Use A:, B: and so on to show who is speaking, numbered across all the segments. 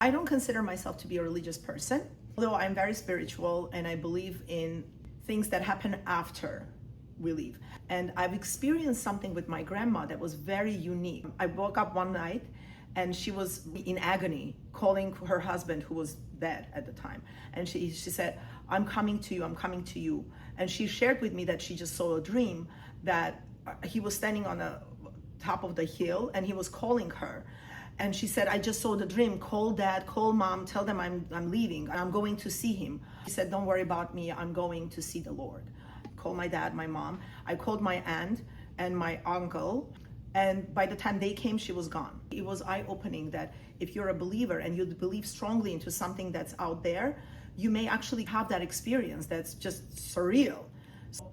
A: I don't consider myself to be a religious person, although I'm very spiritual and I believe in things that happen after we leave. And I've experienced something with my grandma that was very unique. I woke up one night and she was in agony, calling her husband who was dead at the time. And she said, I'm coming to you, I'm coming to you. And she shared with me that she just saw a dream that he was standing on the top of the hill and he was calling her. And she said, I just saw the dream. Call dad, call mom, tell them I'm leaving. I'm going to see him. She said, don't worry about me. I'm going to see the Lord. Call my dad, my mom. I called my aunt and my uncle. And by the time they came, she was gone. It was eye-opening that if you're a believer and you believe strongly into something that's out there, you may actually have that experience that's just surreal.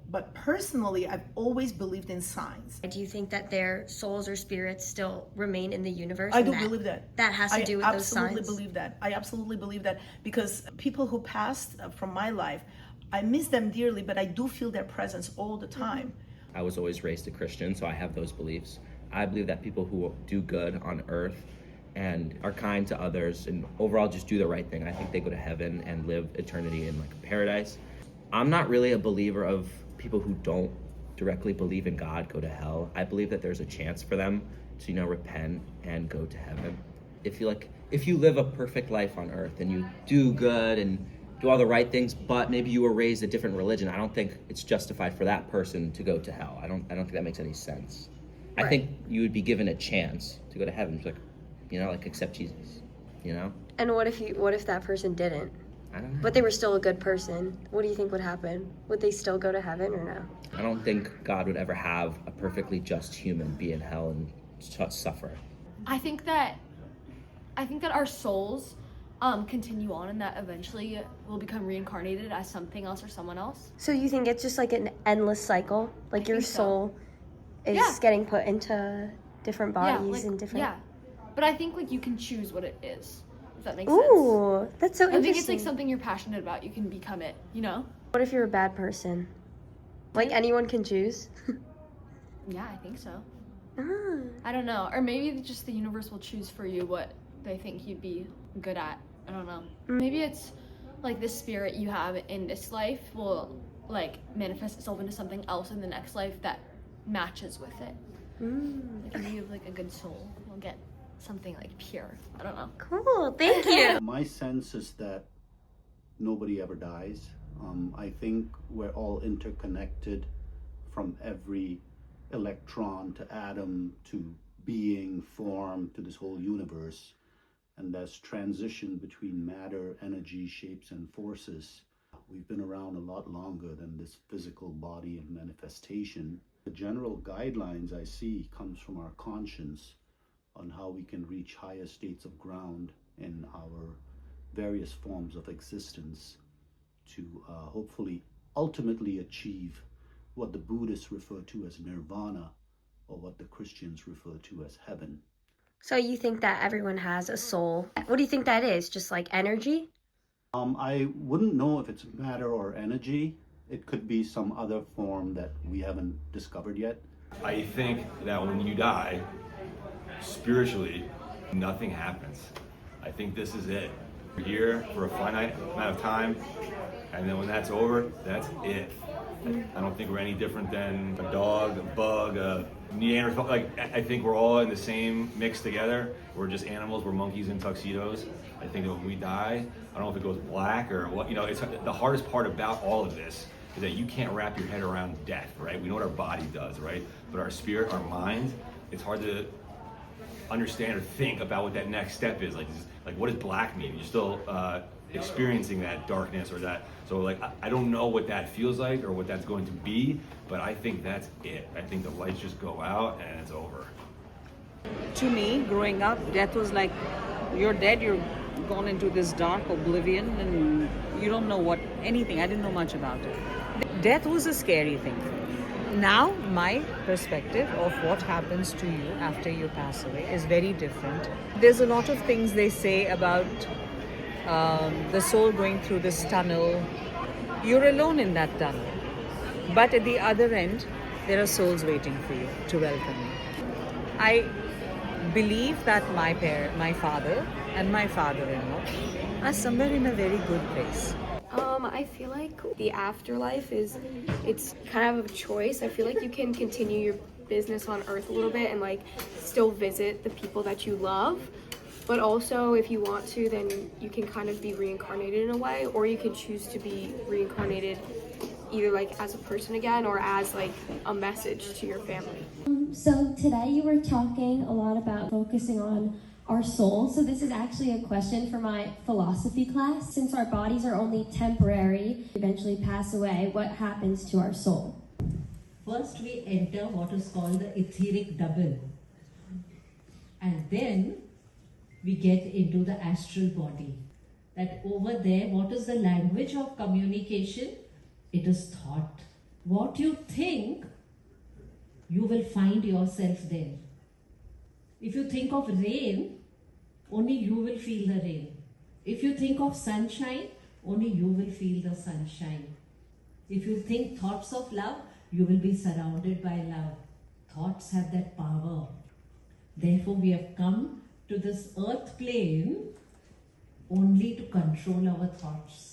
A: But personally, I've always believed in signs.
B: Do you think that their souls or spirits still remain in the universe?
A: I do believe that.
B: That has to do with those signs?
A: I absolutely believe that. I absolutely believe that because people who passed from my life, I miss them dearly, but I do feel their presence all the time.
C: I was always raised a Christian, so I have those beliefs. I believe that people who do good on earth and are kind to others and overall just do the right thing, I think they go to heaven and live eternity in like paradise. I'm not really a believer of people who don't directly believe in God go to hell. I believe that there's a chance for them to, repent and go to heaven. If you live a perfect life on earth and you do good and do all the right things, but maybe you were raised a different religion, I don't think it's justified for that person to go to hell. I don't think that makes any sense. Right. I think you would be given a chance to go to heaven, like accept Jesus,
B: And what if that person didn't?
C: I don't know.
B: But they were still a good person. What do you think would happen? Would they still go to heaven or no?
C: I don't think God would ever have a perfectly just human be in hell and suffer.
D: I think that our souls continue on and that eventually will become reincarnated as something else or someone else.
B: So you think it's just like an endless cycle? Like your soul is getting put into different bodies and different...
D: Yeah, but I think you can choose what it is. If that makes
B: Ooh,
D: sense.
B: That's so interesting.
D: I think it's something you're passionate about. You can become it,
B: What if you're a bad person? Anyone can choose?
D: Yeah, I think so.
B: Ah.
D: I don't know. Or maybe just the universe will choose for you what they think you'd be good at. I don't know. Maybe it's this spirit you have in this life will manifest itself into something else in the next life that matches with it. If you have a good soul, you'll get something pure. I don't know.
B: Cool, thank you.
E: My sense is that nobody ever dies. I think we're all interconnected from every electron to atom to being, form, to this whole universe. And there's transition between matter, energy, shapes, and forces. We've been around a lot longer than this physical body and manifestation. The general guidelines I see comes from our conscience on how we can reach higher states of ground in our various forms of existence to hopefully ultimately achieve what the Buddhists refer to as nirvana or what the Christians refer to as heaven.
B: So you think that everyone has a soul. What do you think that is? Just energy?
E: I wouldn't know if it's matter or energy. It could be some other form that we haven't discovered yet.
F: I think that when you die, spiritually, nothing happens. I think this is it. You're here for a finite amount of time, and then when that's over, that's it. I don't think we're any different than a dog, a bug, a Neanderthal. I think we're all in the same mix together. We're just animals. We're monkeys in tuxedos. I think that when we die, I don't know if it goes black or what. It's the hardest part about all of this is that you can't wrap your head around death, right? We know what our body does, right? But our spirit, our mind, it's hard to understand or think about what that next step is. What does black mean? You're still experiencing that darkness or that. So I don't know what that feels like or what that's going to be, but I think that's it. I think the lights just go out and it's over.
G: To me, growing up, death was you're dead, you're gone into this dark oblivion and you don't know anything. I didn't know much about it. Death was a scary thing for me. Now, my perspective of what happens to you after you pass away is very different. There's a lot of things they say about the soul going through this tunnel. You're alone in that tunnel. But at the other end, there are souls waiting for you to welcome you. I believe that my father and my father-in-law are somewhere in a very good place.
B: I feel like the afterlife it's kind of a choice. I feel like you can continue your business on earth a little bit and like still visit the people that you love. But also if you want to, then you can kind of be reincarnated in a way, or you can choose to be reincarnated either like as a person again or as like a message to your family.
H: So today you were talking a lot about focusing on our soul. So this is actually a question for my philosophy class. Since our bodies are only temporary, eventually pass away, what happens to our soul?
I: First we enter what is called the etheric double. And then we get into the astral body. That over there, what is the language of communication? It is thought. What you think, you will find yourself there. If you think of rain, only you will feel the rain. If you think of sunshine, only you will feel the sunshine. If you think thoughts of love, you will be surrounded by love. Thoughts have that power. Therefore, we have come to this earth plane only to control our thoughts.